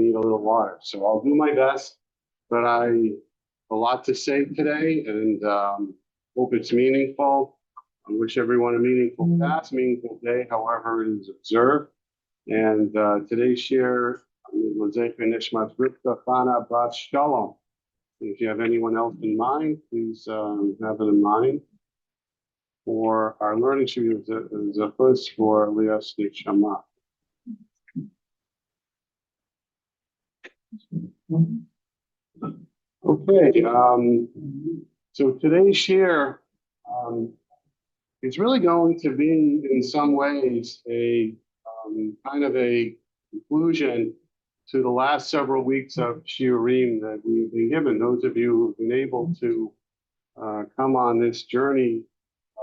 need a little water. So I'll do my best, but a lot to say today, and hope it's meaningful. I wish everyone a meaningful fast, meaningful day, however it is observed. And today's share was Nishmat Rivka Chana Bas Shalom. If you have anyone else in mind, please have it in mind. For our learning, she was a first for Elias Neshama. Okay, so today's share is really going to be, in some ways, a kind of a conclusion to the last several weeks of shiurim that we've been given. Those of you who've been able to come on this journey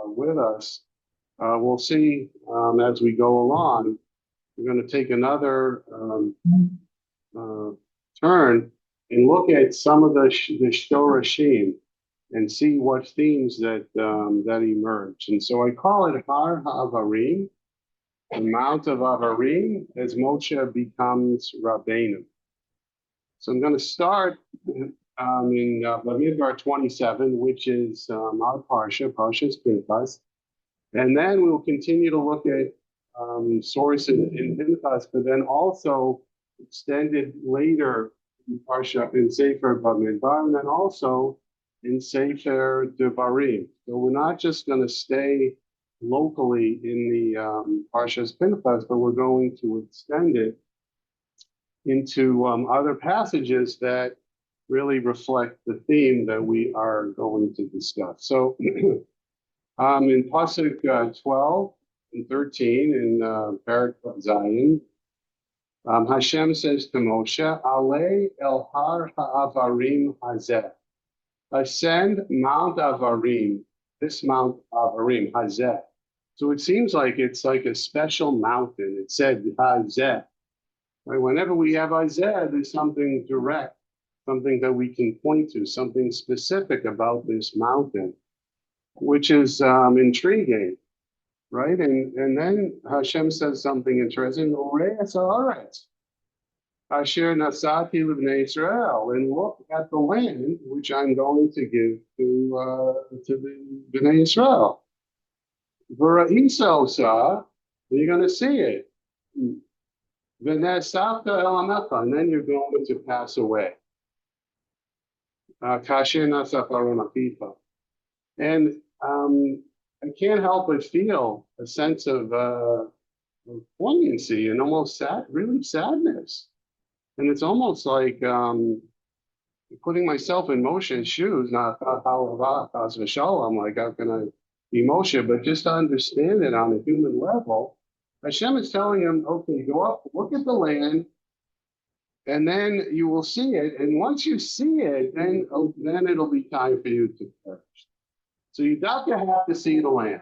with us, we'll see as we go along. We're going to take another turn and look at some of the shorashim and see what themes that emerge. And so I call it Har HaAvarim, the Mount of Avarim, as Moshe becomes Rabbeinu. So I'm going to start in Bamidbar 27, which is our Parshas Pinchas, and then we'll continue to look at sources in Pinchas, but then also extended later in Parsha in Sefer Bamidbar, and then also in Sefer Devarim. So we're not just going to stay locally in the Parshas Pinchas, but we're going to extend it into other passages that really reflect the theme that we are going to discuss. So in Pasuk 12 and 13 in Parak Zayin, Hashem says to Moshe, Ale el har ha'avarim hazeh. Ascend Mount Avarim, this Mount Avarim, Hazeh. So it seems like it's like a special mountain. It said Hazeh. Right? Whenever we have Hazeh, there's something direct, something that we can point to, something specific about this mountain, which is intriguing, right? And then Hashem says something interesting. Asher Nasati Livnei Israel, and look at the land which I'm going to give to the Bnei Israel. V'ra'isa, you're going to see it. V'nesavta elamecha, and then you're going to pass away. Kasher Nasaf Aron Afifa. And I can't help but feel a sense of poignancy and almost really sadness. And it's almost like putting myself in Moshe's shoes, not how I'm like, how can I be Moshe? But just to understand it on a human level, Hashem is telling him, okay, go up, look at the land, and then you will see it. And once you see it, then it'll be time for you to perish. So you have to see the land.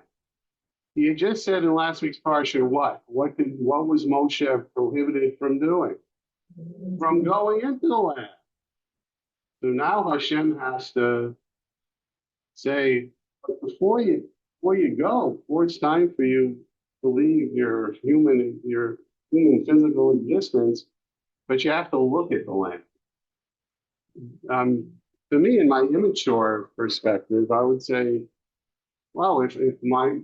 He had just said in last week's parsha, what was Moshe prohibited from doing? From going into the land. So now Hashem has to say, before you go, before it's time for you to leave your human physical existence, but you have to look at the land. To me, in my immature perspective, I would say, well, if my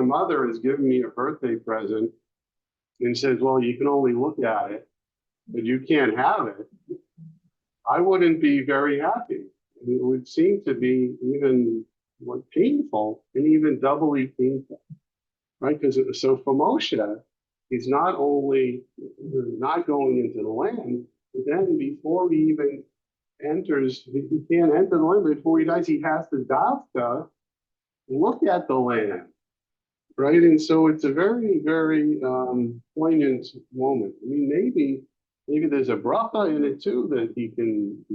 mother has given me a birthday present and says, well, you can only look at it, but you can't have it, I wouldn't be very happy. It would seem to be even more painful and even doubly painful, right? Because so for Moshe, he's not only not going into the land, but then before he even enters, he can't enter the land. Before he dies, he has to davka look at the land, right? And so it's a very, very poignant moment. I mean, maybe there's a bracha in it too, that he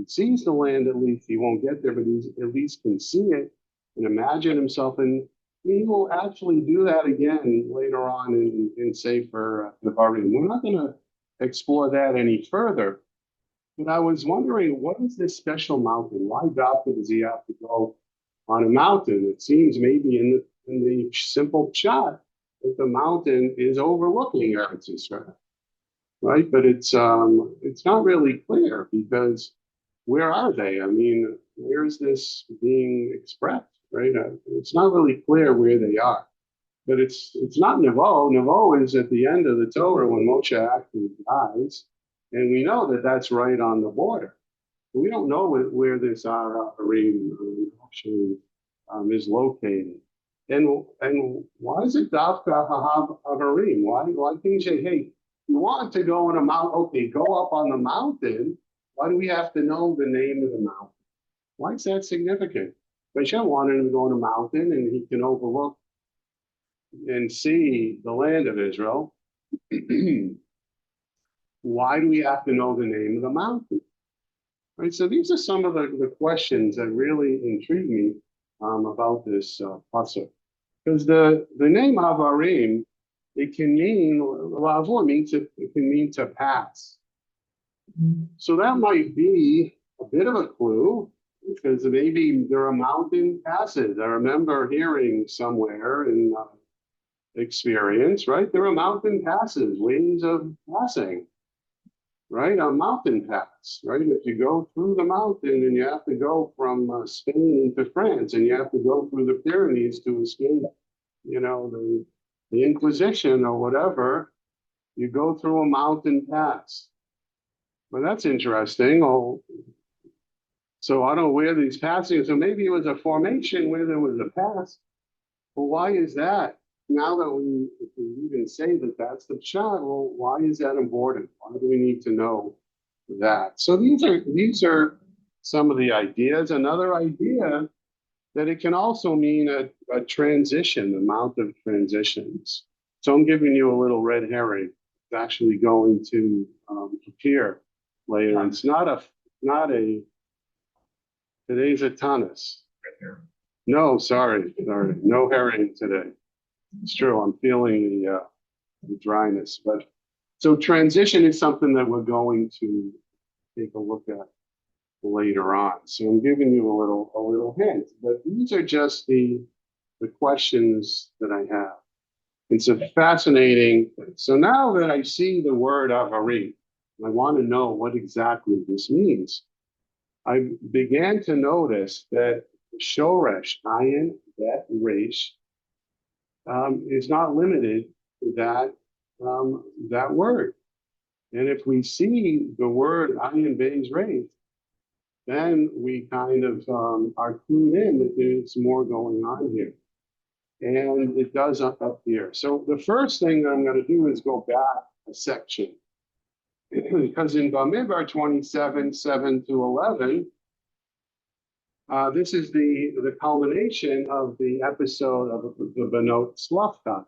sees the land at least. He won't get there, but he at least can see it and imagine himself. And he will actually do that again later on in Sefer Devarim. We're not going to explore that any further. But I was wondering, what is this special mountain? Why does he have to go on a mountain? It seems maybe in the simple pshat that the mountain is overlooking Eretz Yisrael. right? But it's not really clear because where are they? I mean, where is this being expressed, right? It's not really clear where they are. But it's not Nevo. Nevo is at the end of the Torah when Moshe actually dies, and we know that that's right on the border. We don't know where this Arim actually is located. And why is it Dafka Hahav Avarim? Why can't you say, hey, you want to go on a mountain? Okay, go up on the mountain. Why do we have to know the name of the mountain? Why is that significant? Hashem wanted him to go on a mountain and he can overlook and see the land of Israel. Why do we have to know the name of the mountain? Right. So these are some of the questions that really intrigue me about this pasuk. Because the name Avarim, it can mean Lavor means it can mean to pass. So that might be a bit of a clue because maybe there are mountain passes. I remember hearing somewhere in experience, right? There are mountain passes, ways of passing, right? A mountain pass, right? If you go through the mountain and you have to go from Spain into France and you have to go through the Pyrenees to escape, the Inquisition or whatever, you go through a mountain pass. Well, that's interesting. Oh, so I don't know where these passings, so maybe it was a formation where there was a pass. Well, why is that? Now that if we even say that that's the pshat, well, why is that important? Why do we need to know that? So these are some of the ideas. Another idea that it can also mean a transition, amount of transitions. So I'm giving you a little red herring. It's actually going to appear later. And it's not a. Today's a tanis. No, sorry, no herring today. It's true. I'm feeling the dryness, but so transition is something that we're going to take a look at later on. So I'm giving you a little hint, but these are just the questions that I have. It's a fascinating. So now that I see the word avarim, I want to know what exactly this means. I began to notice that shoresh, ayin, bet, resh, is not limited to that word. And if we see the word ayin beis resh, then we kind of are clued in that there's more going on here. And it does up here. So the first thing I'm going to do is go back a section. Because in Bamidbar 27, 7 to 11, this is the culmination of the episode of the Benot Slavka,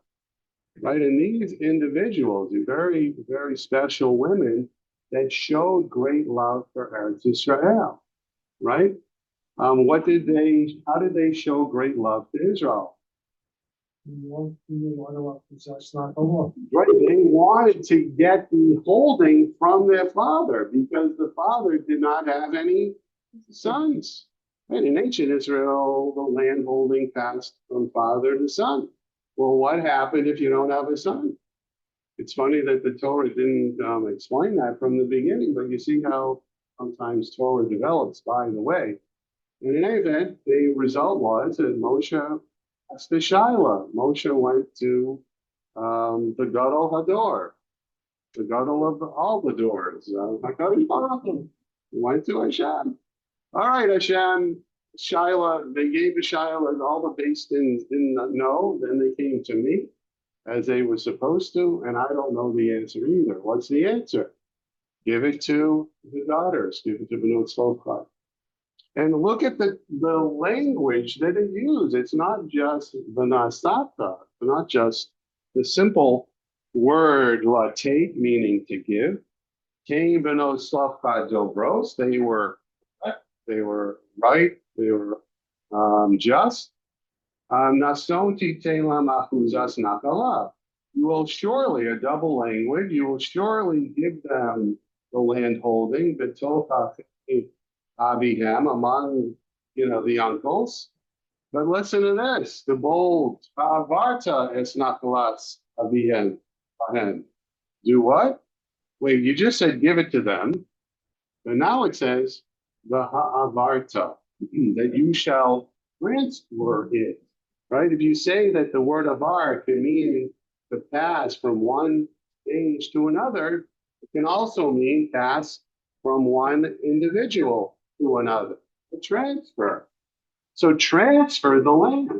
right? And these individuals, very, very special women that showed great love for Eretz Israel, right? How did they show great love to Israel? Right, they wanted to get the holding from their father because the father did not have any sons. And in ancient Israel, the land holding passed from father to son. Well, what happened if you don't have a son? It's funny that the Torah didn't explain that from the beginning, but you see how sometimes Torah develops by the way. And in any event, the result was that Moshe asked the Shiloh. Moshe went to the Gadol Hador, the Gadol of all the doors. He went to Hashem. All right, Hashem, Shiloh, they gave the Shiloh, all the Basins didn't know. Then they came to me as they were supposed to, and I don't know the answer either. What's the answer? Give it to the daughters, give it to Benot Tzlopchad. And look at the language that it used. It's not just Vanasata, not just the simple word latate, meaning to give. Came Benot Tzlopchad Dobros, they were right, they were just. Nasonti telam achuzas nakala. You will surely, a double language, you will surely give them the land holding, betocha Abihem, among the uncles. But listen to this: the bold Varta es nakalas Abihem. Do what? Wait, you just said give it to them, but now it says the ha'avarta, that you shall transfer it, right? If you say that the word avar can mean to pass from one stage to another, it can also mean pass from one individual to another, a transfer. So transfer the land.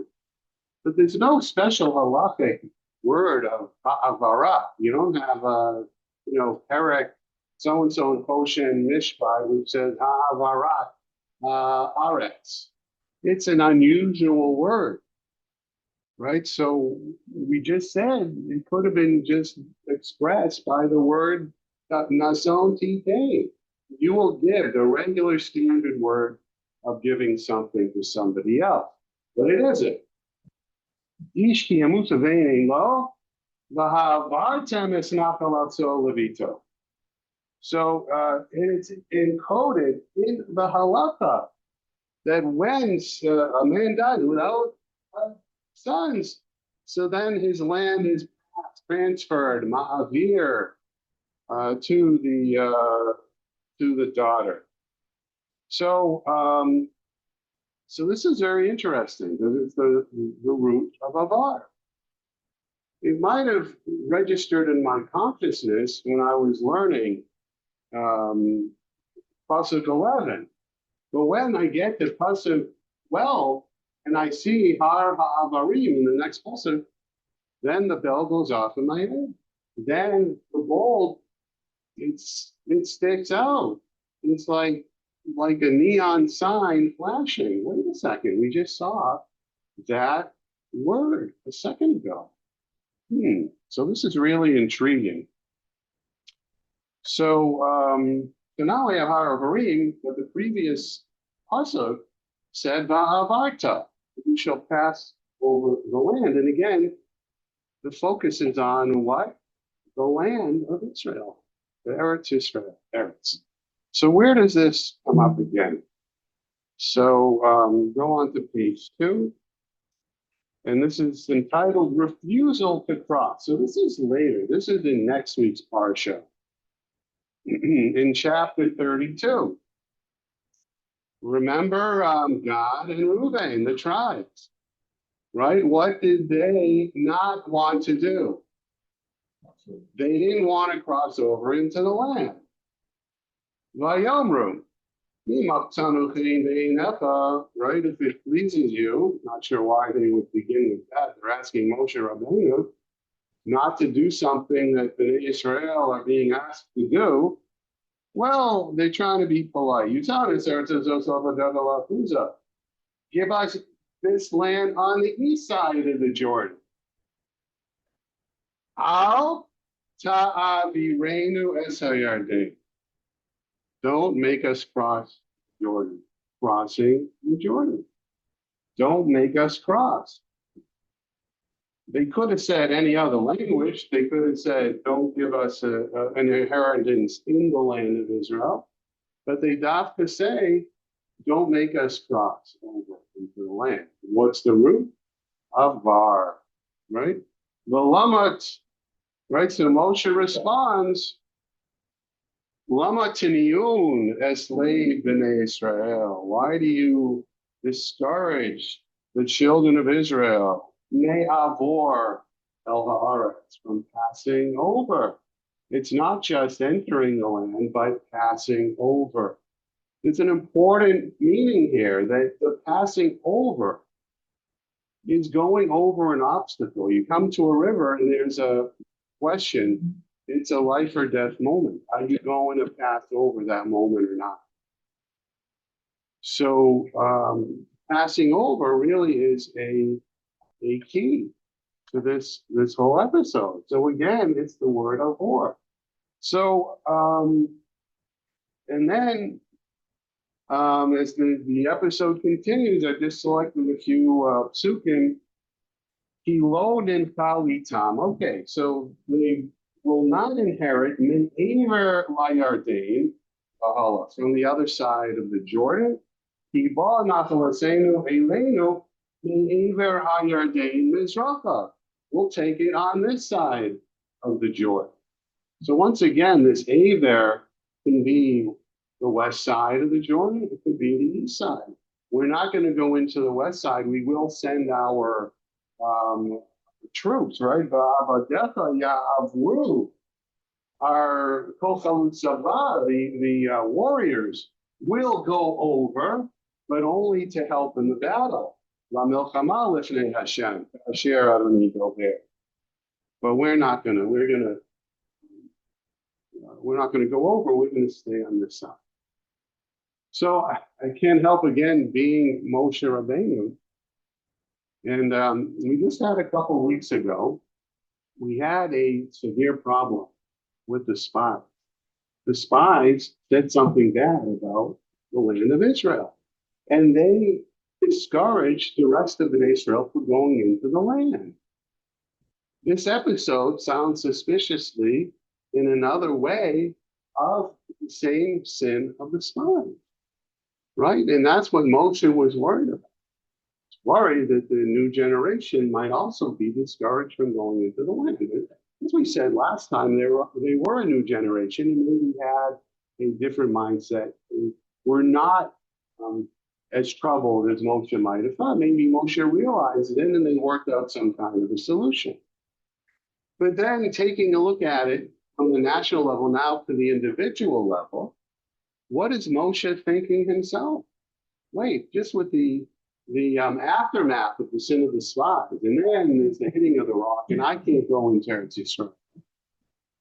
But there's no special halachic word of ha'avara. You don't have a, perek so and so in Kosher Mishpat, which says ha'avarat aretz. It's an unusual word, right? So we just said it could have been just expressed by the word nason tite. You will give the regular standard word of giving something to somebody else, but it isn't. Ishki amusavene lo, vahavartem es nachalatzo levito. So and it's encoded in the halacha that when a man died without sons, so then his land is transferred ma'avir to the daughter. So so this is very interesting because it's the root of avar. It might have registered in my consciousness when I was learning Pasuk 11. But when I get to Pasuk 12 and I see Har Ha'avarim in the next Pasuk, then the bell goes off in my head. Then the bold, it sticks out. It's like a neon sign flashing. Wait a second, we just saw that word a second ago. So this is really intriguing. So now we have Haravarim, but the previous pasuk said Va'avarta, you shall pass over the land. And again, the focus is on what? The land of Israel, the Eretz Israel, Eretz. So where does this come up again? So go on to page 2. And this is entitled Refusal to Cross. So this is later. This is in next week's Parsha. In chapter 32. Remember Gad and Reuben, the tribes, right? What did they not want to do? They didn't want to cross over into the land. Vayomru, right? If it pleases you, not sure why they would begin with that. They're asking Moshe Rabbeinu not to do something that the Israel are being asked to do. Well, they're trying to be polite. You tell us, give us this land on the east side of the Jordan. Al ta'avirenu es hayarden. Don't make us cross Jordan. Crossing the Jordan. Don't make us cross. They could have said any other language. They could have said, don't give us an inheritance in the land of Israel. But they have to say, don't make us cross over into the land. What's the root? Avar, right? The lamat, right? So Moshe responds, Lama tiniyun eslave b'nei Israel. Why do you discourage the children of Israel? Me'avor el haaretz, from passing over. It's not just entering the land, but passing over. There's an important meaning here that the passing over is going over an obstacle. You come to a river and there's a question. It's a life or death moment. Are you going to pass over that moment or not? So passing over really is a key to this whole episode. So again, it's the word of war. So and then as the episode continues, I just selected a few psukim. Kilod and Kalitam. Okay, so they will not inherit min aver layardain from the other side of the Jordan. Kiba nachalasenu elenu min aver hayardain mizracha. We'll take it on this side of the Jordan. So once again, this Aver can be the west side of the Jordan. It could be the east side. We're not going to go into the west side. We will send our um, troops, right? Va'avadecha ya'avru, our Kochalut Sabah, the warriors, will go over, but only to help in the battle. La milchama lifnei Hashem, Asher Adonai Dober. But we're not going to go over. We're going to stay on this side. So I can't help again being Moshe Rabbeinu. And we just had a couple of weeks ago, we had a severe problem with the spies. The spies said something bad about the land of Israel. And they discouraged the rest of Israel from going into the land. This episode sounds suspiciously in another way of the same sin of the spies, right? And that's what Moshe was worried about. He's worried that the new generation might also be discouraged from going into the land. As we said last time, they were a new generation and maybe had a different mindset. They were not as troubled as Moshe might have thought. Maybe Moshe realized it and they worked out some kind of a solution. But then taking a look at it from the national level now to the individual level, what is Moshe thinking himself? Wait, just with the aftermath of the sin of the spies, and then there's the hitting of the rock, and I can't go into Eretz Yisrael.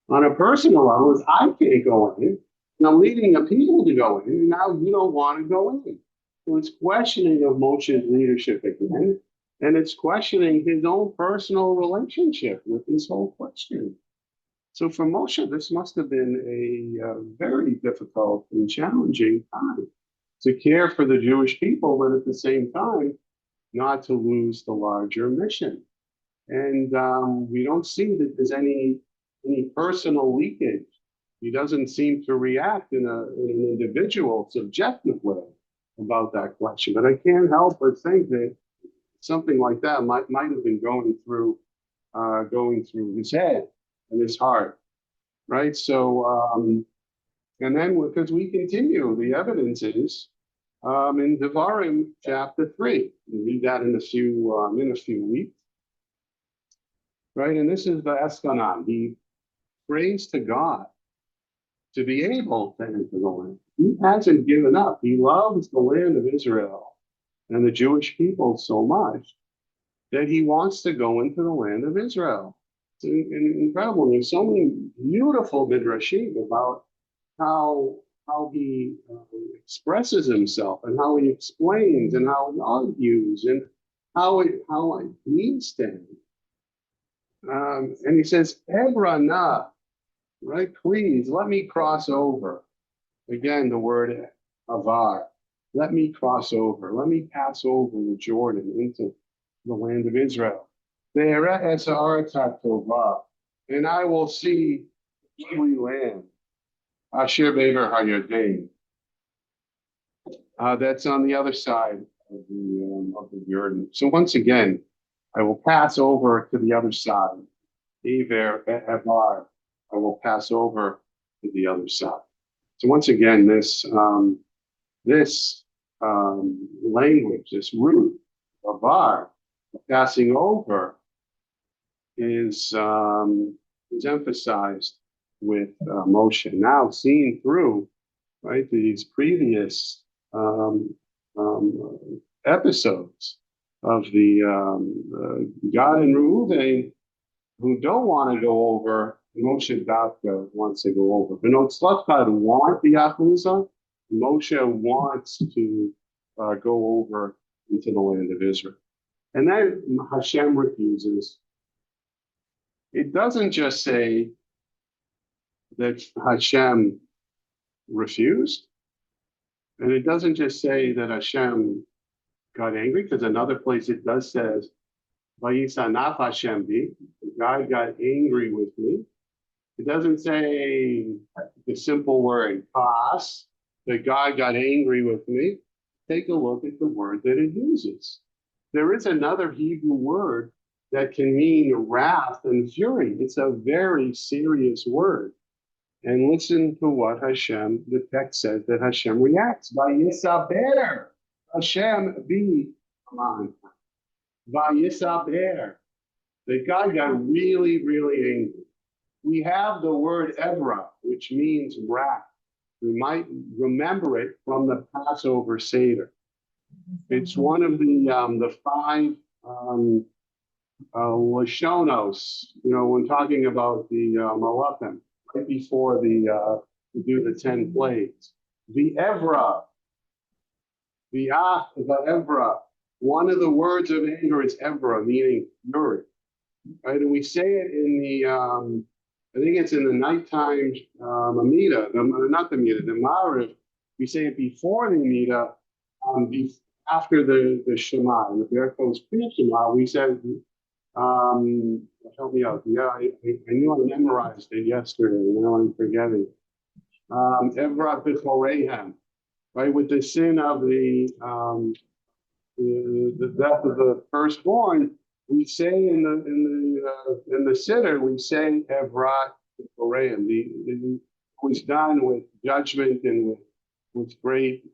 On a personal level, I can't go in, and I'm leading a people to go in, and now you don't want to go in. So it's questioning of Moshe's leadership again, and it's questioning his own personal relationship with this whole question. So for Moshe, this must have been a very difficult and challenging time to care for the Jewish people, but at the same time, not to lose the larger mission. And we don't see that there's any personal leakage. He doesn't seem to react in an individual, subjective way about that question. But I can't help but think that something like that might have been going through his head and his heart, right? So, and then because we continue, the evidence is in Devarim chapter 3. We read that in a few weeks, right? And this is the Eschanan. He prays to God to be able to enter the land. He hasn't given up. He loves the land of Israel and the Jewish people so much that he wants to go into the land of Israel. It's incredible. There's so many beautiful midrashim about how he expresses himself and how he explains and how he argues and how it means to him. And he says, Ebrana, right? Please let me cross over. Again, the word avar. Let me cross over. Let me pass over the Jordan into the land of Israel. And I will see Holy land. Asher Bever Hayardain. That's on the other side of the Jordan. So once again, I will pass over to the other side. Iver Evar. I will pass over to the other side. So once again, this language, this root, Avar, passing over, is emphasized with Moshe. Now seen through, right, these previous episodes of the Gad and Reuven who don't want to go over, Moshe Davka wants to go over. But no, Tzlachad want the Yahuza. Moshe wants to go over into the land of Israel. And then Hashem refuses. It doesn't just say that Hashem refused, and it doesn't just say that Hashem got angry, because another place it does says, Vayisanaf Hashem bi, God got angry with me. It doesn't say the simple word pas, that God got angry with me. Take a look at the word that it uses. There is another Hebrew word that can mean wrath and fury. It's a very serious word. And listen to what Hashem, the text says that Hashem reacts. Vayisaber. Hashem be, come on. Vayisaber. That God got really, really angry. We have the word Evra, which means wrath. We might remember it from the Passover Seder. It's one of the five Lashonos, when talking about the Malachim, right before we do the 10 plagues. The Evra, the Evra. One of the words of anger is Evra, meaning fury. Right? And we say it in the, I think it's in the nighttime Amida, not the Amida, the Ma'ariv. We say it before the Amida, after the Shema. And if there goes pre-Shema, we said, help me out. Yeah, I knew I memorized it yesterday, and now I'm forgetting. Evra B'chorehem, right? With the sin of the death of the firstborn, we say in the Siddur, we say Evrat B'chorehem. It was done with judgment and with great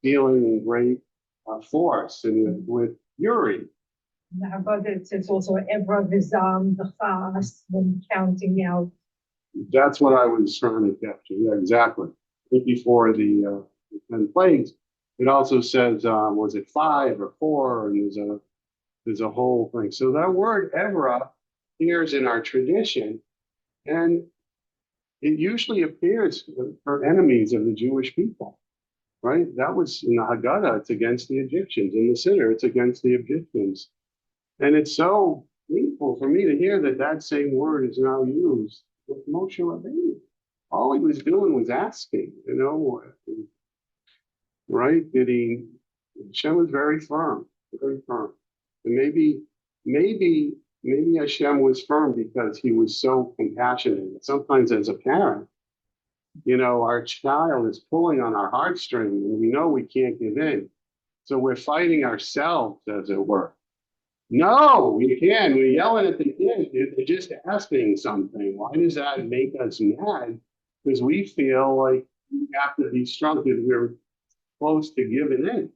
feeling and great force and with fury. How about it? It's also Evra Vizam, the fast, when counting out. That's what I was trying to capture. Yeah, exactly. Before the 10 plagues, it also says, was it 5 or 4? And there's a whole thing. So that word Evra appears in our tradition, and it usually appears for enemies of the Jewish people, right? That was in the Haggadah, it's against the Egyptians. In the Siddur, it's against the Egyptians. And it's so painful for me to hear that same word is now used with Moshe Rabbeinu. All he was doing was asking, right? Hashem was very firm, very firm. And maybe Hashem was firm because he was so compassionate. Sometimes as a parent, our child is pulling on our heartstrings and we know we can't give in. So we're fighting ourselves, as it were. No, we can. We're yelling at the kids. They're just asking something. Why does that make us mad? Because we feel like we have to be strong because we're close to giving in.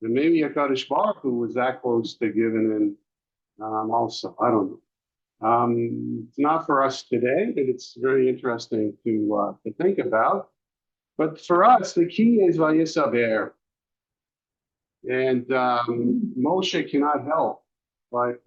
And maybe HaKadosh Baruch Hu was that close to giving in also. I don't know. It's not for us today, but it's very interesting to think about. But for us, the key is Vayisaber. And Moshe cannot help but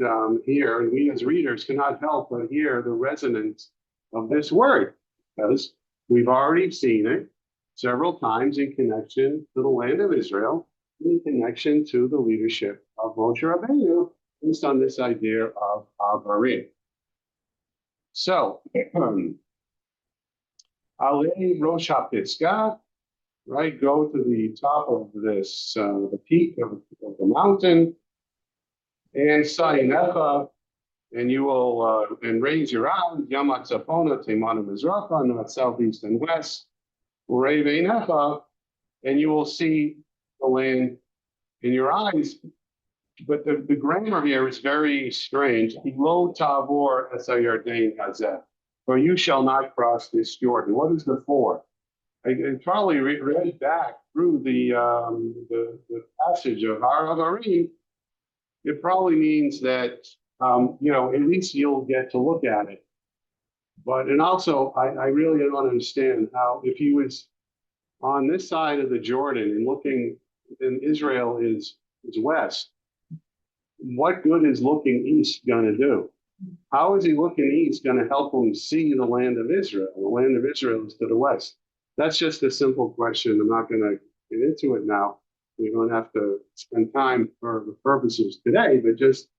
hear, and we as readers cannot help but hear the resonance of this word, because we've already seen it several times in connection to the land of Israel, in connection to the leadership of Moshe Rabbeinu, based on this idea of Avarim. So, Ale Rosh HaPisgah, right? Go to the top of this, the peak of the mountain, and Sayinecha, and you will and raise your eyes, Yamat Zapona, Teimana Mizracha, north, south, east, and west, Ureveinecha, and you will see the land in your eyes. But the grammar here is very strange. Lo tavor es hayarden hazeh, for you shall not cross this Jordan. What is the for? I probably read back through the passage of Har Avarim. It probably means that at least you'll get to look at it. And also I really don't understand how, if he was on this side of the Jordan and looking, and Israel is west, what good is looking east going to do? How is he looking east going to help him see the land of Israel? The land of Israel is to the west. That's just a simple question. I'm not going to get into it now. We don't have to spend time for the purposes today, but just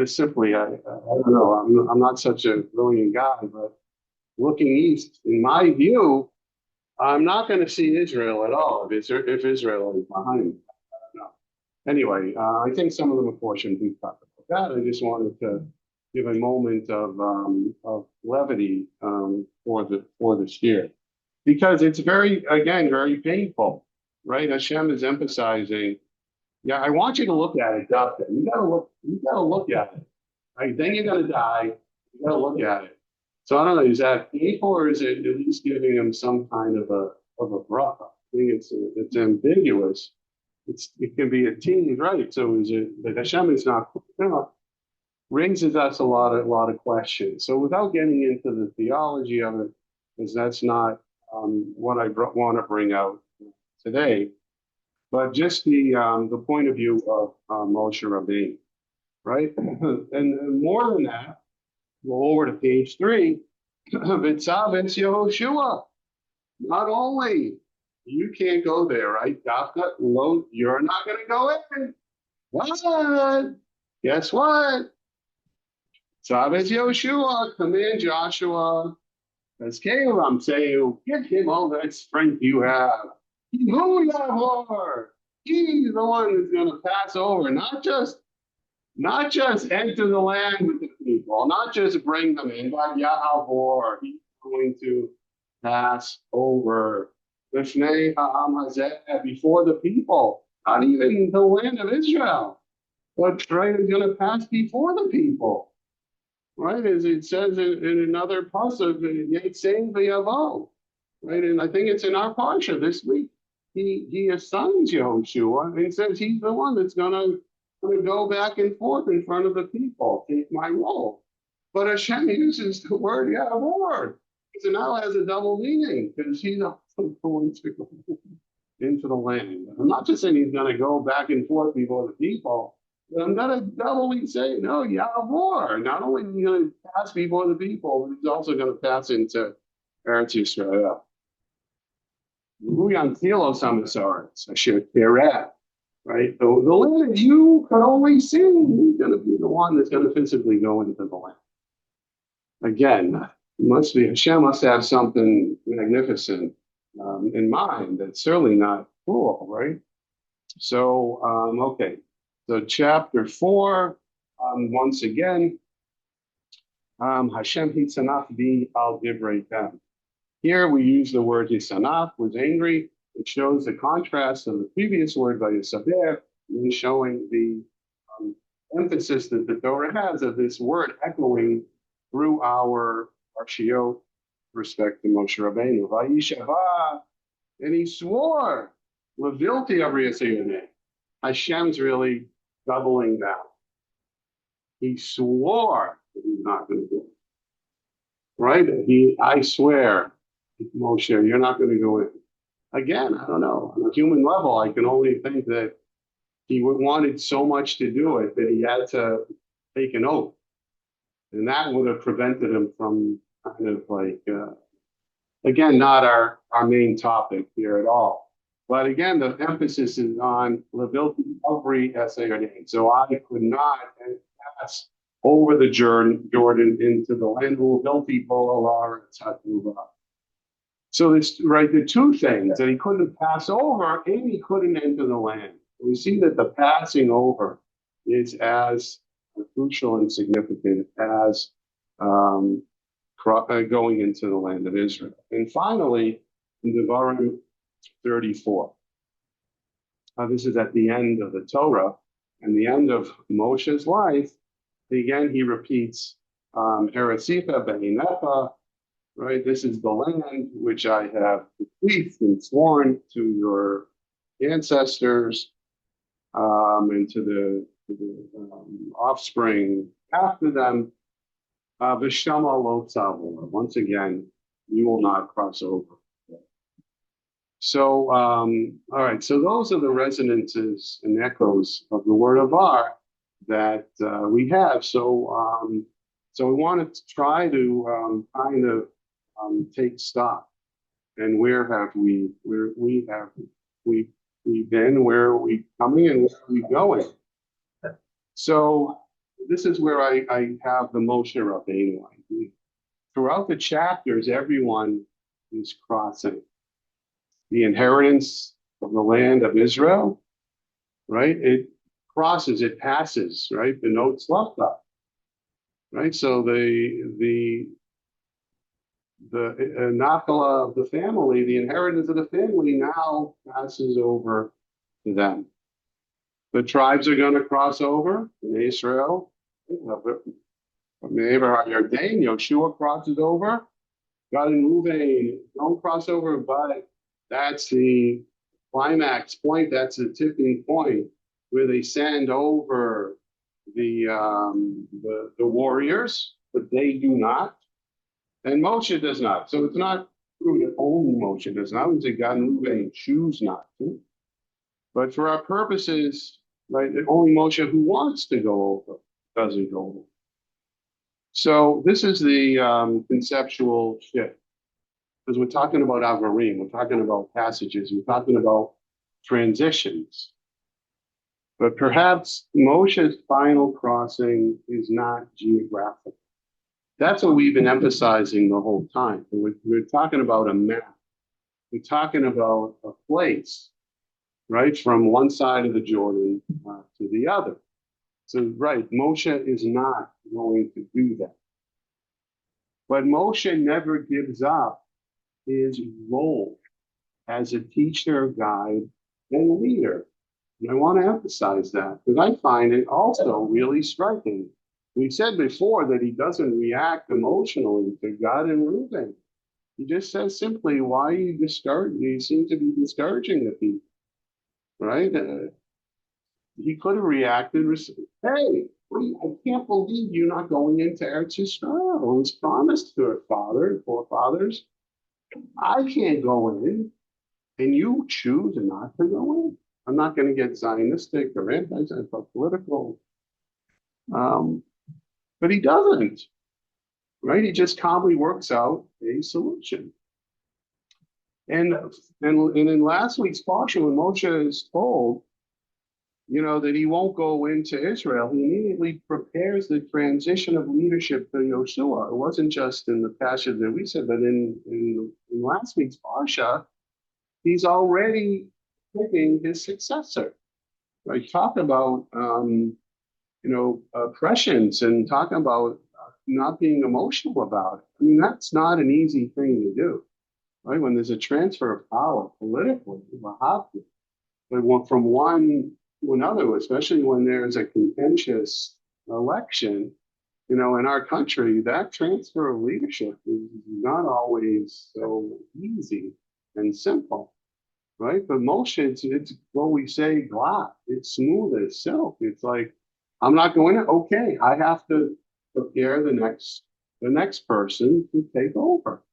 simply, I don't know. I'm not such a brilliant guy, but looking east, in my view, I'm not going to see Israel at all if Israel is behind me. I don't know. Anyway, I think some of them, of course, shouldn't be talking about that. I just wanted to give a moment of levity for this year, because it's very painful. Right? Hashem is emphasizing, I want you to look at it, Dustin. You gotta look at it. Right? Then you're gonna die. You gotta look at it. So I don't know, is that painful or is it at least giving him some kind of a bracha? I think it's ambiguous. It can be a tease, right? So is it that Hashem is not, raises us a lot of questions. So without getting into the theology of it, because that's not what I want to bring out today, but just the point of view of Moshe Rabbeinu, right? And more than that, go over to page 3. Vitzav es Yehoshua. Not only you can't go there, right? Dafka, you're not going to go in. What? Guess what? Vitzav es Yehoshua. Command Joshua. As Caleb, I'm saying, give him all that strength you have. Who Yahweh? He's the one who's going to pass over, not just enter the land with the people, not just bring them in, but Yahweh. He's going to pass over B'fnei ha'am hazeh, before the people, not even the land of Israel, but right is going to pass before the people. Right, as it says in another pasuk, Yetzein v'yavo, right, and I think it's in our parsha this week. He assigns Yehoshua and says he's the one that's gonna go back and forth in front of the people, take my role. But Hashem uses the word Yavor, so now it has a double meaning because he's also going to go into the land. I'm not just saying he's going to go back and forth before the people. I'm going to doubly say, no, Yavor. Not only is he going to pass before the people, but he's also going to pass into Eretz Yisrael. Right? The land that you could only see, he's going to be the one that's going to physically go into the land. Again, Hashem must have something magnificent in mind that's certainly not cruel, right? So, okay. So chapter 4, once again, Hashem hitsanaf bi al divrei fem. Here we use the word hitsanaf, was angry. It shows the contrast of the previous word by Yisaber, and showing the emphasis that the Torah has of this word echoing through our Shiot respect to Moshe Rabbeinu. Vayishava, and he swore, Levilti Avriyasayone. Hashem's really doubling down. He swore that he's not going to do it. Right? I swear, Moshe, you're not going to go in. Again, I don't know. On a human level, I can only think that he wanted so much to do it that he had to take an oath. And that would have prevented him from kind of like, again, not our main topic here at all. But again, the emphasis is on Levilti Avri Esayardain. So I could not pass over the Jordan into the land of Levilti Boalar Tatuba. So it's right, the two things that he couldn't pass over and he couldn't enter the land. We see that the passing over is as crucial and significant as going into the land of Israel. And finally, in Devarim 34. This is at the end of the Torah and the end of Moshe's life. Again, he repeats Eresifa Be'inefa, right? This is the land which I have bequeathed and sworn to your ancestors and to the offspring after them. V'shama lo tzavor. Once again, you will not cross over. So, all right. So those are the resonances and echoes of the word of Ar that we have. So, so we wanted to try to kind of take stock. And where have we been? Where are we coming? And where are we going? So this is where I have the Moshe Rabbeinu. Throughout the chapters, everyone is crossing the inheritance of the land of Israel, right? It crosses, it passes, right? The notes left up, right? So the nachala of the family, the inheritance of the family now passes over to them. The tribes are going to cross over in Israel. Yeshua crosses over. God and Ruvain don't cross over, but that's the climax point. That's the tipping point where they send over the warriors, but they do not, and Moshe does not. So it's not true that only Moshe does not. We say God and Ruvain choose not to, but for our purposes, right? Only Moshe who wants to go over doesn't go over. So this is the conceptual shift. Because we're talking about Avarim, we're talking about passages, we're talking about transitions. But perhaps Moshe's final crossing is not geographic. That's what we've been emphasizing the whole time. We're talking about a map. We're talking about a place, right, from one side of the Jordan to the other. So, right, Moshe is not going to do that. But Moshe never gives up his role as a teacher, guide, and leader. And I want to emphasize that because I find it also really striking. We said before that he doesn't react emotionally to God and Reuben. He just says simply, why are you discouraged? You seem to be discouraging the people, right? He could have reacted, hey, I can't believe you're not going into Eretz Yisrael. It was promised to our forefathers. I can't go in, and you choose not to go in. I'm not going to get Zionistic or political. But he doesn't, right? He just calmly works out a solution. And in last week's portion, when Moshe is told, that he won't go into Israel, he immediately prepares the transition of leadership to Yeshua. It wasn't just in the passage that we said, but in last week's parsha, he's already picking his successor. Right? Talk about prescience and talking about not being emotional about it. I mean, that's not an easy thing to do, right? When there's a transfer of power politically, you have to. But from one to another, especially when there's a contentious election, in our country, that transfer of leadership is not always so easy and simple, right? But Moshe, it's what we say, glad. It's smooth as silk. It's like, I'm not going to, okay, I have to prepare the next person to take over.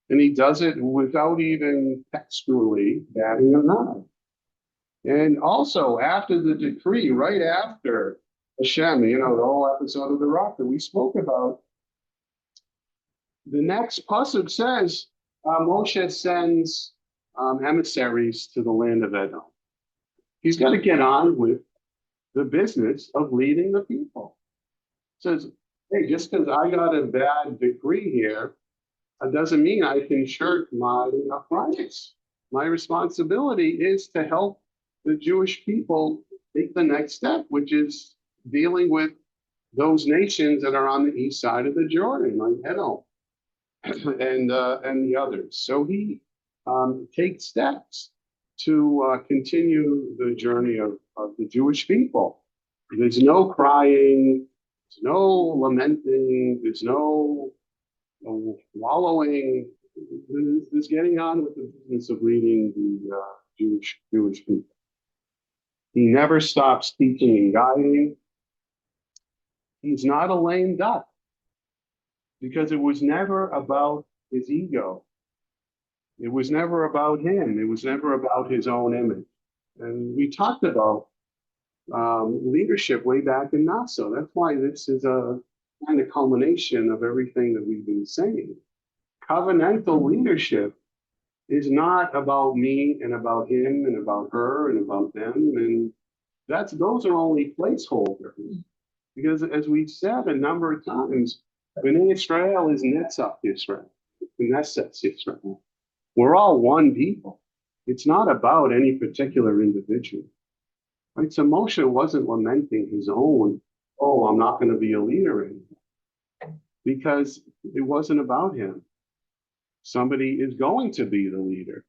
And he does it without even textually batting an eye. And also after the decree, right after Hashem, the whole episode of the rock that we spoke about, the next pasuk says Moshe sends emissaries to the land of Edom. He's got to get on with the business of leading the people. Says, hey, just because I got a bad decree here, doesn't mean I can shirk my rights. My responsibility is to help the Jewish people take the next step, which is dealing with those nations that are on the east side of the Jordan, like Edom and the others. So he takes steps to continue the journey of the Jewish people. There's no crying, there's no lamenting, there's no wallowing. There's getting on with the business of leading the Jewish people. He never stops teaching and guiding. He's not a lame duck because it was never about his ego. It was never about him. It was never about his own image. And we talked about leadership way back in Nassau. That's why this is a kind of culmination of everything that we've been saying. Covenantal leadership is not about me and about him and about her and about them. And those are only placeholders. Because as we've said a number of times, Bnei Israel is Netzach Israel, Knesset Israel. We're all one people. It's not about any particular individual. Right? So Moshe wasn't lamenting his own, I'm not going to be a leader anymore. Because it wasn't about him. Somebody is going to be the leader.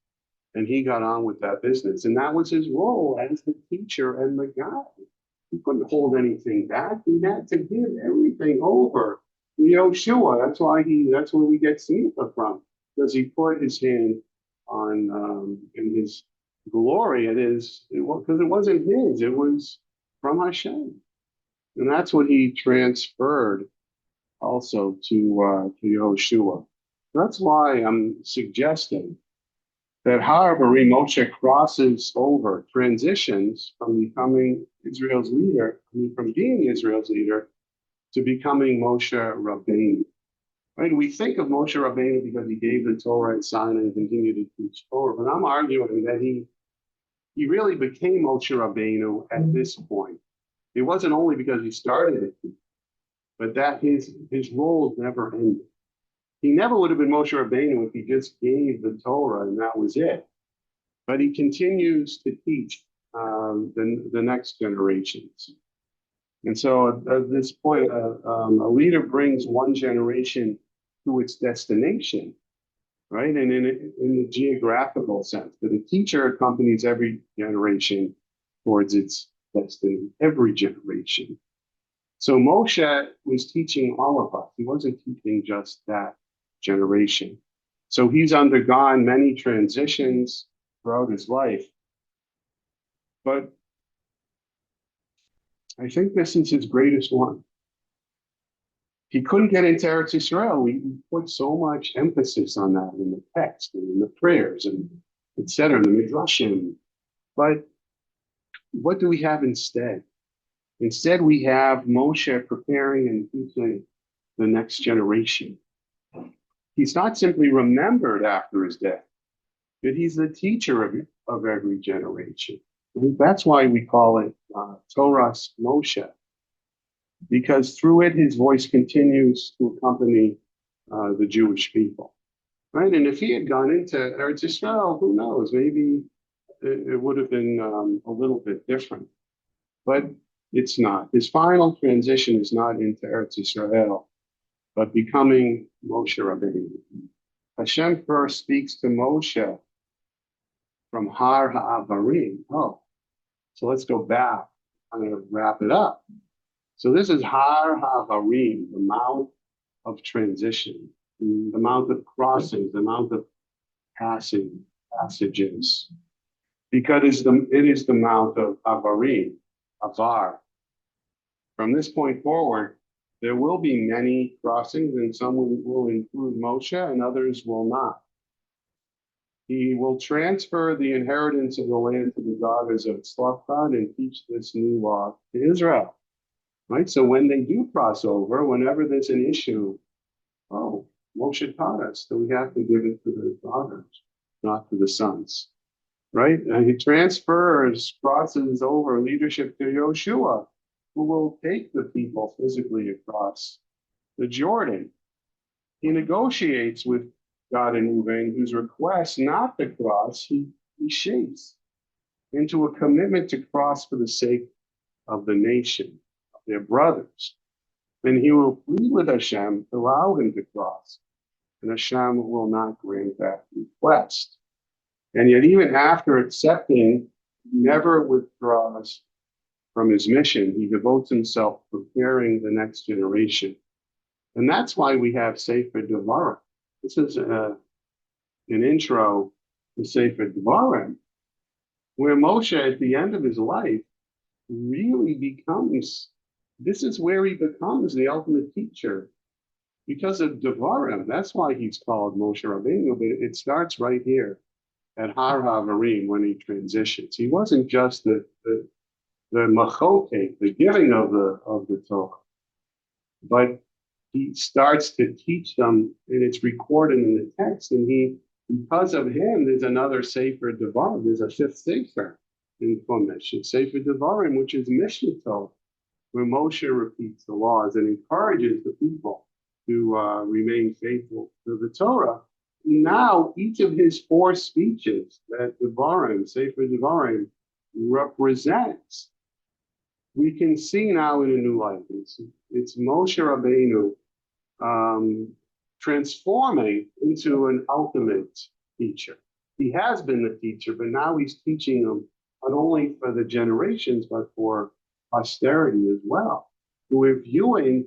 And he got on with that business. And that was his role as the teacher and the guide. He couldn't hold anything back. He had to give everything over Yoshua. That's where we get Smicha from, because he put his hand on in his glory. Because it wasn't his, it was from Hashem, and that's what he transferred also to Yoshua. That's why I'm suggesting that however Moshe crosses over, transitions from becoming Israel's leader, from being Israel's leader to becoming Moshe Rabbeinu. Right? We think of Moshe Rabbeinu because he gave the Torah at Sinai and continued to teach Torah, but I'm arguing that he really became Moshe Rabbeinu at this point. It wasn't only because he started it, but that his roles never ended. He never would have been Moshe Rabbeinu if he just gave the Torah and that was it. But he continues to teach the next generations. And so at this point, a leader brings one generation to its destination, right? And in the geographical sense, but a teacher accompanies every generation towards its destiny, every generation. So Moshe was teaching all of us. He wasn't teaching just that generation. So he's undergone many transitions throughout his life. But I think this is his greatest one. He couldn't get into Eretz Yisrael. We put so much emphasis on that in the text and in the prayers and etc., the midrashim. But what do we have instead? Instead, we have Moshe preparing and teaching the next generation. He's not simply remembered after his death, but he's the teacher of every generation. And that's why we call it Torah's Moshe, because through it, his voice continues to accompany the Jewish people. Right? And if he had gone into Eretz Yisrael, who knows? Maybe it would have been a little bit different. But it's not. His final transition is not into Eretz Yisrael, but becoming Moshe Rabbeinu. Hashem first speaks to Moshe from Har HaAvarim. Oh, so let's go back. I'm going to wrap it up. So this is Har HaAvarim, the mount of transition, the mount of crossings, the mount of passages, because it is the mount of Avarim, Avar. From this point forward, there will be many crossings, and some will include Moshe and others will not. He will transfer the inheritance of the land to the daughters of Tzlachad and teach this new law to Israel. Right? So when they do cross over, whenever there's an issue, oh, Moshe taught us that we have to give it to the daughters, not to the sons. Right? And he crosses over leadership to Yoshua, who will take the people physically across the Jordan. He negotiates with God and Reuben, whose request not to cross, he shapes into a commitment to cross for the sake of the nation, of their brothers. And he will plead with Hashem to allow him to cross, and Hashem will not grant that request. And yet, even after accepting, he never withdraws from his mission. He devotes himself to preparing the next generation. And that's why we have Sefer Devarim. This is an intro to Sefer Devarim, where Moshe, at the end of his life, really becomes, this is where he becomes the ultimate teacher. Because of Devarim, that's why he's called Moshe Rabbeinu, but it starts right here at Har HaAvarim when he transitions. He wasn't just the machoket, the giving of the Torah, but he starts to teach them, and it's recorded in the text. And because of him, there's another Sefer Devarim. There's a fifth Sefer in Chumash. It's Sefer Devarim, which is Mishnah Torah, where Moshe repeats the laws and encourages the people to remain faithful to the Torah. Now, each of his four speeches that Devarim, Sefer Devarim, represents, we can see now in a new light. It's Moshe Rabbeinu transforming into an ultimate teacher. He has been the teacher, but now he's teaching them not only for the generations, but for posterity as well, who are viewing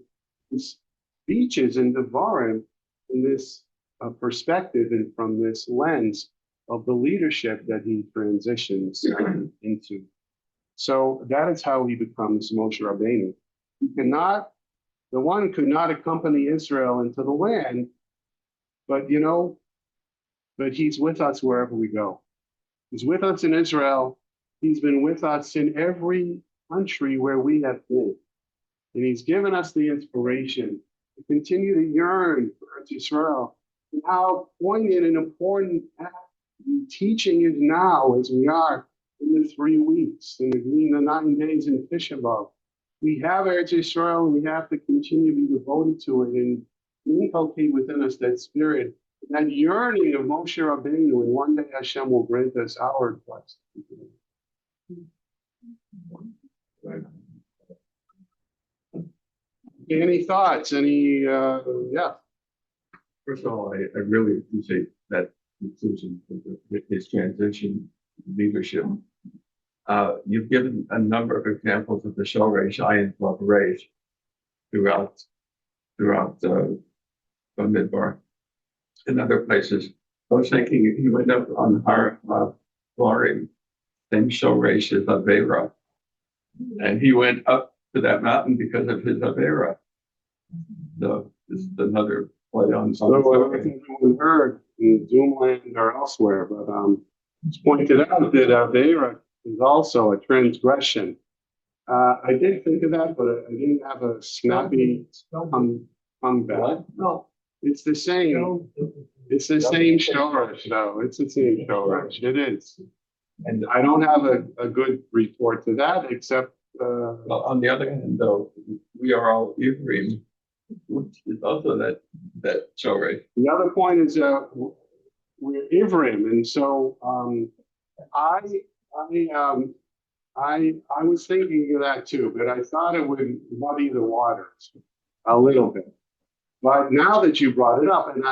speeches in Devarim in this perspective and from this lens of the leadership that he transitions into. So that is how he becomes Moshe Rabbeinu. He cannot, the one could not accompany Israel into the land, but but he's with us wherever we go. He's with us in Israel. He's been with us in every country where we have been. And he's given us the inspiration to continue to yearn for Israel and how poignant and important teaching is now as we are in the 3 weeks and in the 9 days in Tisha B'Av. We have Eretz Yisrael and we have to continue to be devoted to it and inculcate within us that spirit, that yearning of Moshe Rabbeinu, and one day Hashem will grant us our request. Any thoughts? Yeah. First of all, I really appreciate that conclusion with his transition leadership. You've given a number of examples of the Shoresh Ayin Vav Reish throughout the Midbar and other places. I was thinking he went up on Har Varim, then Shoresh is Avera, and he went up to that mountain because of his Avera. So this is another play on something. So I don't think everyone heard in Zoomland or elsewhere, but it's pointed out that Avera is also a transgression. I did think of that, but I didn't have a snappy comeback. No, it's the same. It's the same Shoresh, though. It's the same Shoresh. It is. And I don't have a good report to that, except. Well, on the other hand, though, we are all Ivrim, which is also that Shoresh. The other point is we're Ivrim, and so I was thinking of that too, but I thought it would muddy the waters a little bit. But now that you brought it up, and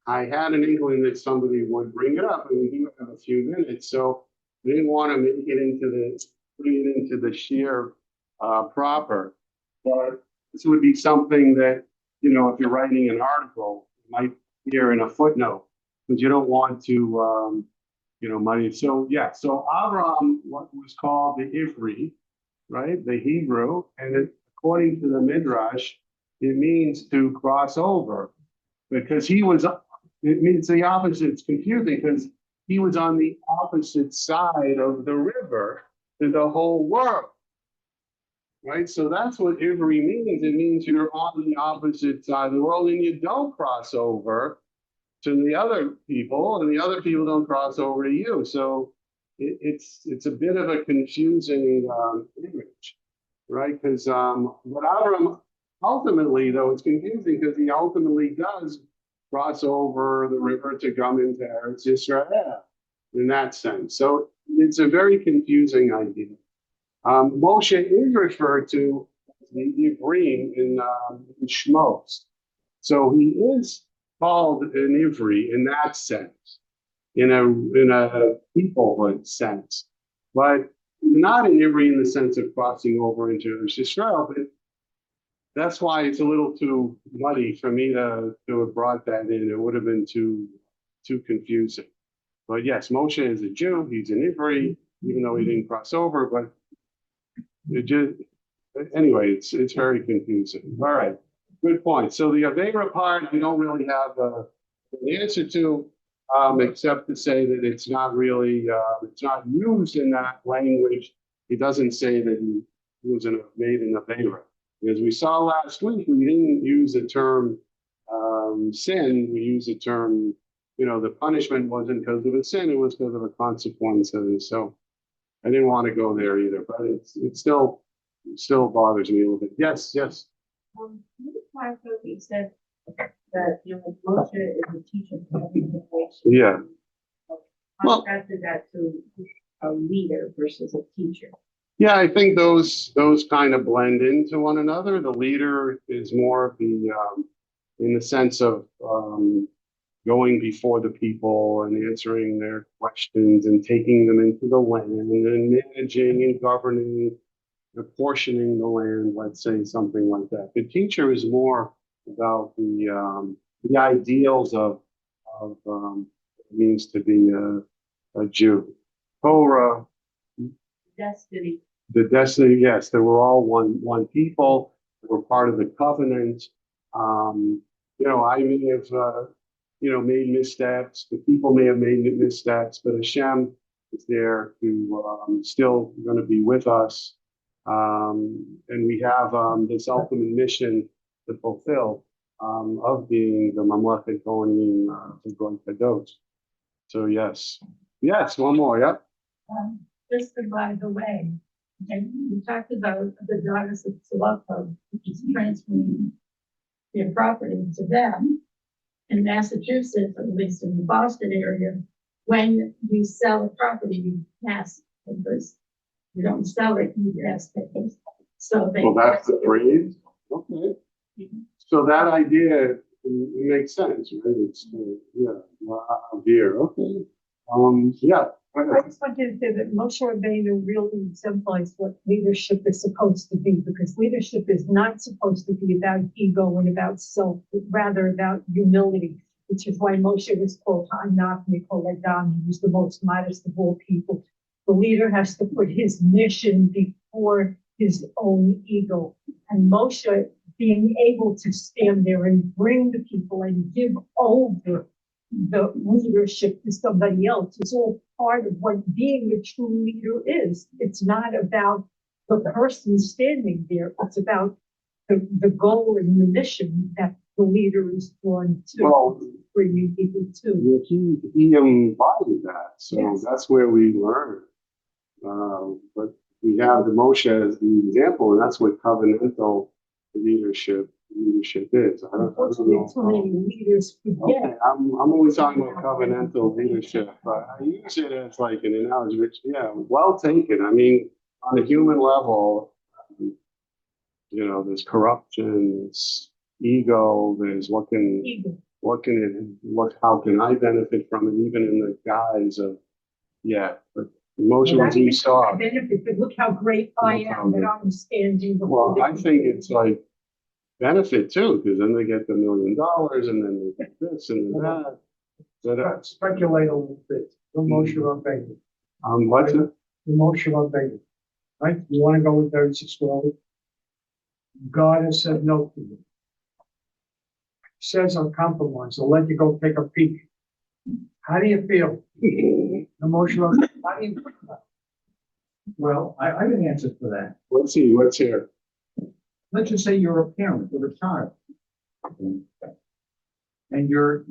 I had an inkling that somebody would bring it up, and we do have a few minutes, so I didn't want to make it bring it into the sheer proper. But this would be something that, if you're writing an article, you might hear in a footnote, but you don't want to, muddy it. So, yeah, so Avram, what was called the Ivri, right, the Hebrew, and according to the Midrash, it means to cross over, because it means the opposite. It's confusing because he was on the opposite side of the river to the whole world, right? So that's what Ivri means. It means you're on the opposite side of the world and you don't cross over to the other people, and the other people don't cross over to you. So it's a bit of a confusing image, right? Because what Avram ultimately, though, it's confusing because he ultimately does cross over the river to come into Eretz Yisrael in that sense. So it's a very confusing idea. Moshe is referred to as the Ivrim in Shmos. So he is called an Ivri in that sense, in a peoplehood sense, but not an Ivri in the sense of crossing over into Israel. But that's why it's a little too muddy for me to have brought that in. It would have been too confusing. But yes, Moshe is a Jew. He's an Ivri, even though he didn't cross over. But anyway, it's very confusing. All right, good point. So the Avera part, I don't really have an answer to, except to say that it's not really, it's not used in that language. It doesn't say that he was made an Avera. As we saw last week, we didn't use the term sin. We used the term, the punishment wasn't because of a sin, it was because of a consequence. So I didn't want to go there either, but it still bothers me a little bit. Yes. You said that Moshe is a teacher for every generation. Yeah. Contrasted that to a leader versus a teacher. Yeah, I think those kind of blend into one another. The leader is more of the in the sense of going before the people and answering their questions and taking them into the land and managing and governing, apportioning the land, let's say something like that. The teacher is more about the ideals of what it means to be a Jew. Torah, Destiny. the destiny, yes, they were all one people. They were part of the covenant. I may have made missteps. The people may have made missteps, but Hashem is there to still going to be with us. And we have this ultimate mission to fulfill of being the Mamlechet Kohanim, the Goy Kadosh. So yes, one more, yep. Just by the way, and we talked about the daughters of Tzlachah, which is transferring their property to them. In Massachusetts, at least in the Boston area, when you sell a property, you pass papers. You don't sell it, you pass papers. So they. Well, that's the phrase. Okay. So that idea it makes sense, right? It's here. Okay. Yeah. I just wanted to say that Moshe Rabbeinu really exemplifies what leadership is supposed to be, because leadership is not supposed to be about ego and about self, but rather about humility, which is why Moshe was called Ha'anak Mikol Adam. He was the most modest of all people. The leader has to put his mission before his own ego. And Moshe being able to stand there and bring the people and give over the leadership to somebody else is all part of what being a true leader is. It's not about the person standing there. It's about the goal and the mission that the leader is drawn to, Well, bringing people to. he embodied that, so Yes. that's where we learn. But we have the Moshe as the example, and that's what covenantal leadership is. I don't Unfortunately, know. too many leaders Okay, forget. I'm always talking about covenantal leadership, but I use it as like an analogy, which, yeah, well taken. I mean, on a human level, there's corruption, there's ego, there's Ego. how can I benefit from it, even in the guise of, but emotion Well, was that you even saw. benefit, but look how great I am that I'm standing before. Well, I think it's like benefit too, because then they get the $1 million and then they get this and that. But, Speculate a little bit. The Moshe Rabbeinu. what's it? The Moshe Rabbeinu. Right? You want to go with 36:12? God has said no to you. Says on compromise, I'll let you go take a peek. How do you feel? The Moshe Rabbeinu. How do you feel about it? Well, I have an answer for that. Let's see, what's here? Let's just say you're a parent of a child. And you're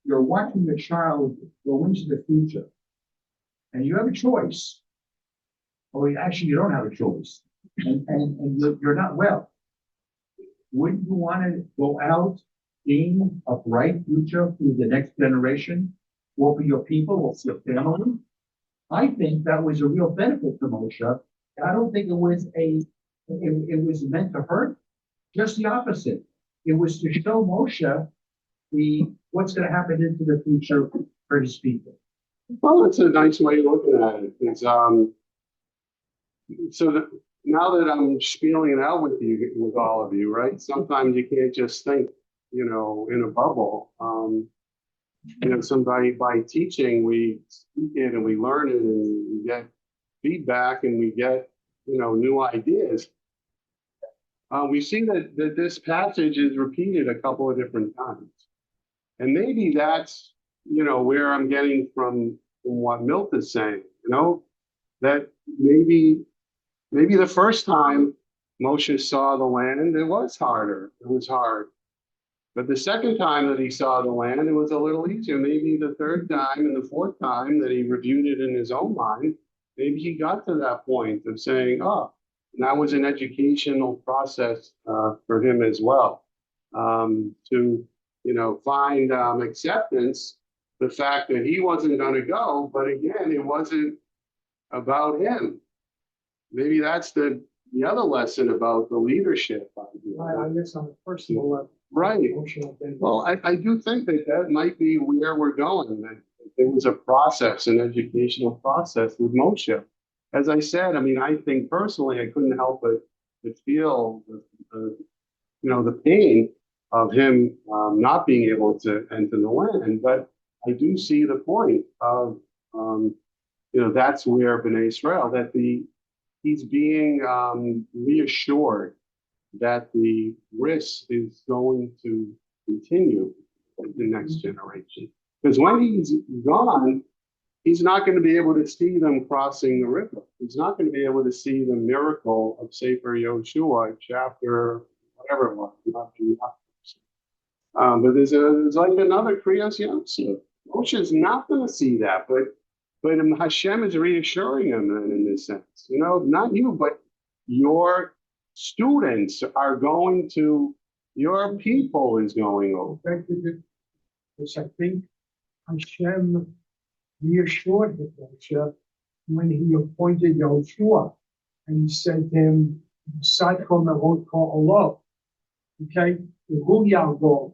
watching the child go into the future. And you have a choice. Or actually, you don't have a choice. And you're not well. Wouldn't you want to go out being a bright future for the next generation? Or for your people, or for your family? I think that was a real benefit to Moshe. I don't think it was meant to hurt. Just the opposite. It was to show Moshe what's going to happen into the future for his people. Well, that's a nice way of looking at it. It's so that now that I'm spieling it out with all of you, right? Sometimes you can't just think, in a bubble. Somebody by teaching, we speak it and we learn it and we get feedback and we get, new ideas. We see that this passage is repeated a couple of different times. And maybe that's, where I'm getting from what Milt is saying, that maybe the first time Moshe saw the land, it was harder. It was hard. But the second time that he saw the land, it was a little easier. Maybe the third time and the fourth time that he reviewed it in his own mind, maybe he got to that point of saying, and that was an educational process for him as well, to, find acceptance, the fact that he wasn't going to go, but again, it wasn't about him. Maybe that's the other lesson about the leadership idea. I guess on a personal level. Right. Moshe Rabbeinu. Well, I do think that might be where we're going, that there was a process, an educational process with Moshe. As I said, I think personally, I couldn't help but feel the pain of him not being able to enter the land. But I do see the point of, that's where Bnei Israel, that he's being reassured that the risk is going to continue in the next generation. Because when he's gone, he's not going to be able to see them crossing the river. He's not going to be able to see the miracle of Sefer Yoshua, chapter whatever it was. But there's like another Kriyas Yamsuf. Moshe is not going to see that, but Hashem is reassuring him in this sense. Not you, but your students are going to, your people is going over. Because I think Hashem reassured Moshe when he appointed Yoshua, and he said to him, "Sadko merot kol olav." Okay,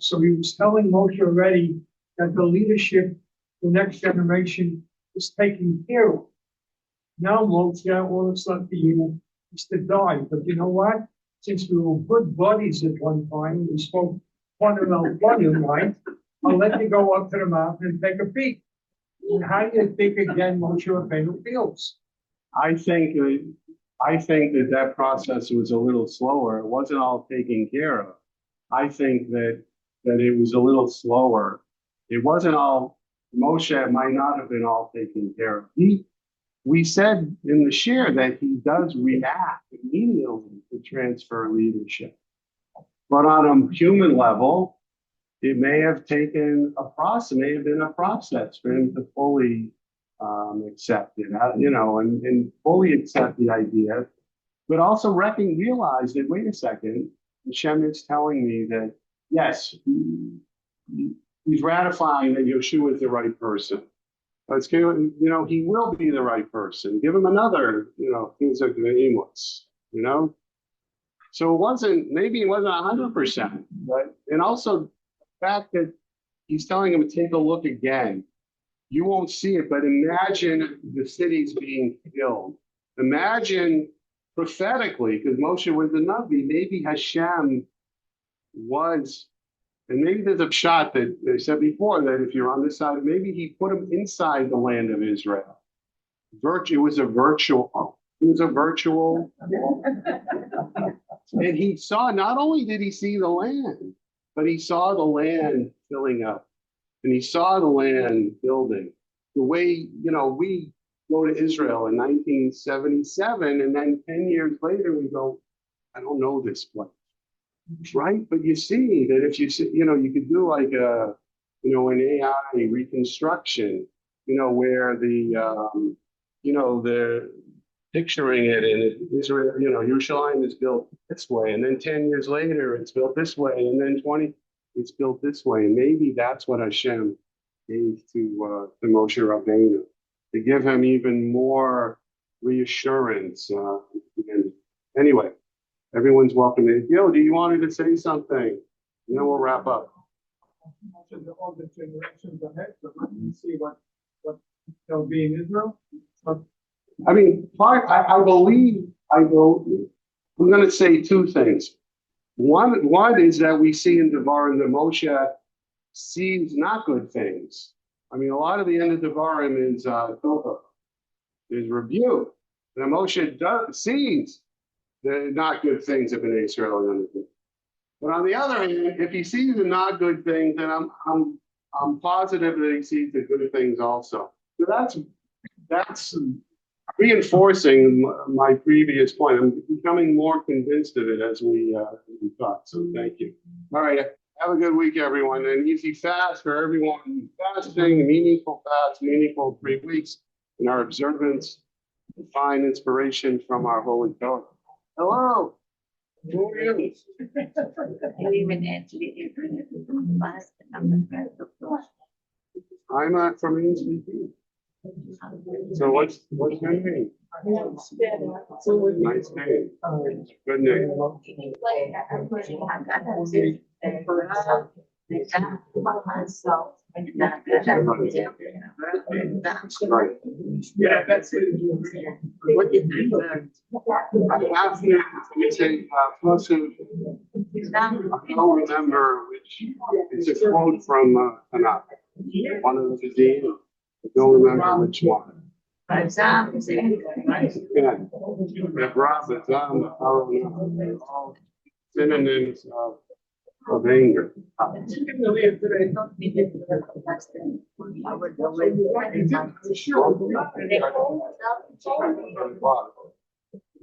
so he was telling Moshe already that the leadership, the next generation, is taken care of. Now Moshe, all that's left for you is to die. But you know what? Since we were good buddies at one time, we spoke one right? I'll let you go up to the mountain and take a peek. And how do you think again Moshe Rabbeinu feels? I think that process was a little slower. It wasn't all taken care of. I think that it was a little slower. It wasn't all, Moshe might not have been all taken care of. We said in the share that he does react immediately to transfer leadership. But on a human level, it may have been a process for him to fully accept it, and fully accept the idea, but also realize that, wait a second, Hashem is telling me that, yes, he's ratifying that Yeshua is the right person. He will be the right person. Give him another, things like the Amos, So maybe it wasn't 100%, and also the fact that he's telling him to take a look again. You won't see it, but imagine the cities being killed. Imagine prophetically, because Moshe was the Navi, maybe Hashem was, and maybe there's a shot that they said before that if you're on this side, maybe he put him inside the land of Israel. It was a virtual, and he saw, not only did he see the land, but he saw the land filling up. And he saw the land building. The way, we go to Israel in 1977, and then 10 years later we go, I don't know this place. Right? But you see that if you see, you could do like an AI reconstruction, where they're picturing it in Israel, Yerushalayim is built this way, and then 10 years later it's built this way, and then 20. It's built this way. And maybe that's what Hashem gave to Moshe Rabbeinu, to give him even more reassurance. Anyway, everyone's welcome. Yo, do you want to say something? And then we'll wrap up. All the generations ahead, so let me see what there'll be in Israel. I believe, I'm going to say two things. One is that we see in Devarim that Moshe sees not good things. A lot of the end of Devarim is rebuke. And Moshe sees the not good things of Bnei Israel. But on the other hand, if he sees the not good things, then I'm positive that he sees the good things also. So that's reinforcing my previous point. I'm becoming more convinced of it as we talk. So thank you. All right. Have a good week, everyone. An easy fast for everyone fasting, meaningful fast, meaningful 3 weeks in our observance. Find inspiration from our holy Torah. Hello. Who are you? I'm from ESPP. So what's your name? Nice name. Good name. Right. Yeah, that's it. I have to say, I don't remember which, it's a quote from Tanakh, one of the Dean. I don't remember which one. Yeah, Rabbi, all synonyms of anger.